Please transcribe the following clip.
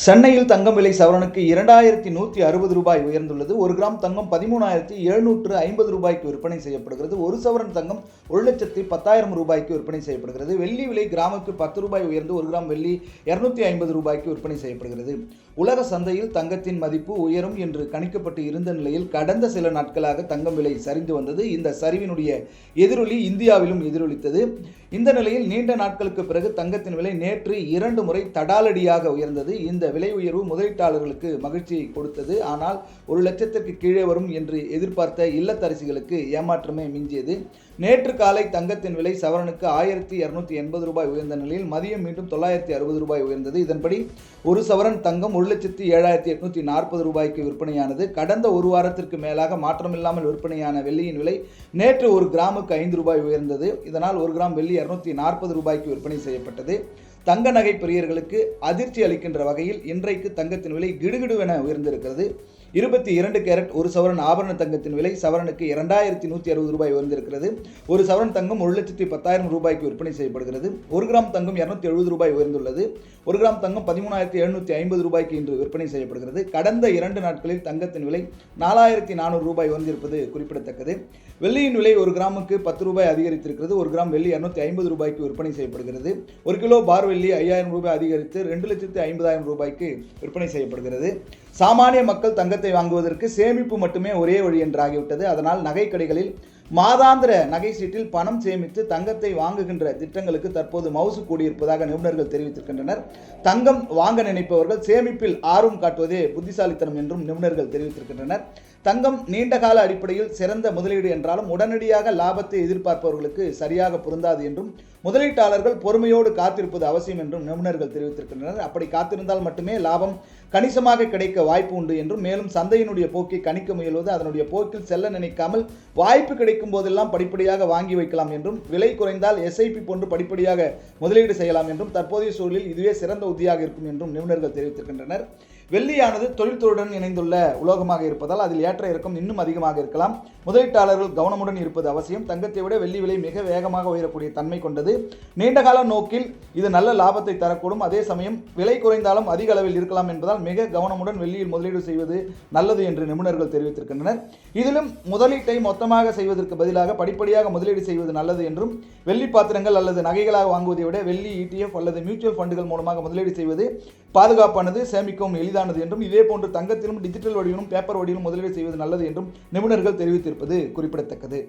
சென்னையில் தங்கம் விலை சவரனுக்கு 2160 ரூபாய் உயர்ந்துள்ளது. ஒரு கிராம் தங்கம் 13,750 ரூபாய்க்கு விற்பனை செய்யப்படுகிறது. ஒரு சவரன் தங்கம் 1,10,10,000 ரூபாய்க்கு விற்பனை செய்யப்படுகிறது. வெள்ளி விலை கிராமுக்கு 10 ரூபாய் உயர்ந்து ஒரு கிராம் வெள்ளி 250 ரூபாய்க்கு விற்பனை செய்யப்படுகிறது. உலக சந்தையில் தங்கத்தின் மதிப்பு உயரும் என்று கணிக்கப்பட்டு இருந்த நிலையில் கடந்த சில நாட்களாக தங்கம் விலை சரிந்து வந்தது. இந்த சரிவினுடைய எதிரொலி இந்தியாவிலும் எதிரொலித்தது. இந்த நிலையில் நீண்ட நாட்களுக்கு பிறகு தங்கத்தின் விலை நேற்று 2 முறை தடாலடியாக உயர்ந்தது. இந்த விலை உயர்வு முதலீட்டாளர்களுக்கு மகிழ்ச்சியை கொடுத்தது. ஆனால் 1 லட்சத்திற்கு கீழே வரும் என்று எதிர்பார்த்த இல்லத்தரசிகளுக்கு ஏமாற்றமே மிஞ்சியது. நேற்று காலை தங்கத்தின் விலை சவரனுக்கு 1,280 ரூபாய் உயர்ந்த நிலையில் மதியம் மீண்டும் 960 ரூபாய் உயர்ந்தது. இதன்படி ஒரு சவரன் தங்கம் 1,07,840 ரூபாய்க்கு விற்பனையானது. கடந்த ஒரு வாரத்திற்கு மேலாக மாற்றமில்லாமல் விற்பனையான வெள்ளியின் விலை நேற்று ஒரு கிராமுக்கு 5 ரூபாய் உயர்ந்தது. இதனால் ஒரு கிராம் வெள்ளி 240 ரூபாய்க்கு விற்பனை செய்யப்பட்டது. தங்க நகை பிரியர்களுக்கு அதிர்ச்சி அளிக்கின்ற வகையில் இன்றைக்கு தங்கத்தின் விலை கிடுகிடுவென உயர்ந்திருக்கிறது. 22 கேரட் ஒரு சவரன் ஆபரண தங்கத்தின் விலை சவரனுக்கு 2,160 ரூபாய் உயர்ந்திருக்கிறது. ஒரு சவரன் தங்கம் 1,10,000 ரூபாய்க்கு விற்பனை செய்யப்படுகிறது. ஒரு கிராம் தங்கம் 270 ரூபாய் உயர்ந்துள்ளது. ஒரு கிராம் தங்கம் 13,750 ரூபாய்க்கு இன்று விற்பனை செய்யப்படுகிறது. கடந்த 2 நாட்களில் தங்கத்தின் விலை 4,400 ரூபாய் உயர்ந்திருப்பது குறிப்பிடத்தக்கது. வெள்ளியின் விலை ஒரு கிராமுக்கு 10 ரூபாய் அதிகரித்திருக்கிறது. ஒரு கிராம் வெள்ளி 250 ரூபாய்க்கு விற்பனை செய்யப்படுகிறது. ஒரு கிலோ பார் வெள்ளி 5,000 ரூபாய் அதிகரித்து 2,50,000 ரூபாய்க்கு விற்பனை செய்யப்படுகிறது. சாமானிய மக்கள் தங்கத்தை வாங்குவதற்கு சேமிப்பு மட்டுமே ஒரே வழி என்றாகிவிட்டது. அதனால் நகை கடைகளில் மாதாந்திர நகை சீட்டில் பணம் சேமித்து தங்கத்தை வாங்குகின்ற திட்டங்களுக்கு தற்போது மவுசு கூடியிருப்பதாக நிபுணர்கள் தெரிவித்திருக்கின்றனர். தங்கம் வாங்க நினைப்பவர்கள் சேமிப்பில் ஆர்வம் காட்டுவதே புத்திசாலித்தனம் என்றும் நிபுணர்கள் தெரிவித்திருக்கின்றனர். தங்கம் நீண்டகால அடிப்படையில் சிறந்த முதலீடு என்றாலும் உடனடியாக லாபத்தை எதிர்பார்ப்பவர்களுக்கு சரியாக பொருந்தாது என்றும் முதலீட்டாளர்கள் பொறுமையோடு காத்திருப்பது அவசியம் என்றும் நிபுணர்கள் தெரிவித்திருக்கின்றனர். அப்படி காத்திருந்தால் மட்டுமே லாபம் கணிசமாக கிடைக்க வாய்ப்பு உண்டு என்றும் மேலும் சந்தையினுடைய போக்கை கணிக்க முயல்வது அதனுடைய போக்கில் செல்ல நினைக்காமல் வாய்ப்பு கிடைக்கும் போதெல்லாம் படிப்படியாக வாங்கி வைக்கலாம் என்றும் விலை குறைந்தால் SIP போன்று படிப்படியாக முதலீடு செய்யலாம் என்றும் தற்போதைய சூழலில் இதுவே சிறந்த உத்தியாக இருக்கும் என்றும் நிபுணர்கள் தெரிவித்திருக்கின்றனர். வெள்ளியானது தொழில்துறையுடன் இணைந்துள்ள உலோகமாக இருப்பதால் அதில் ஏற்ற இறக்கம் இன்னும் அதிகமாக இருக்கலாம். முதலீட்டாளர்கள் கவனமுடன் இருப்பது அவசியம். தங்கத்தை விட வெள்ளி விலை மிக வேகமாக உயரக்கூடிய தன்மை கொண்டது. நீண்டகால நோக்கில் இது நல்ல லாபத்தை தரக்கூடும். அதே சமயம் விலை குறைந்தாலும் அதிக அளவில் இருக்கலாம் என்பதால் மிக கவனமுடன் வெள்ளியில் முதலீடு செய்வது நல்லது என்று நிபுணர்கள் தெரிவித்திருக்கின்றனர். இதிலும் முதலீட்டை மொத்தமாக செய்வதற்கு பதிலாக படிப்படியாக முதலீடு செய்வது நல்லது என்றும் வெள்ளி பாத்திரங்கள் அல்லது நகைகளாக வாங்குவதை விட வெள்ளி ETF அல்லது மியூச்சுவல் ஃபண்டுகள் மூலமாக முதலீடு செய்வது பாதுகாப்பானது, சேமிக்கவும் எளிதானது என்றும் இதே போன்று தங்கத்திலும் டிஜிட்டல் வடிவிலும் பேப்பர் வடிவிலும் முதலீடு செய்வது நல்லது என்றும் நிபுணர்கள் தெரிவித்திருப்பது குறிப்பிடத்தக்கது.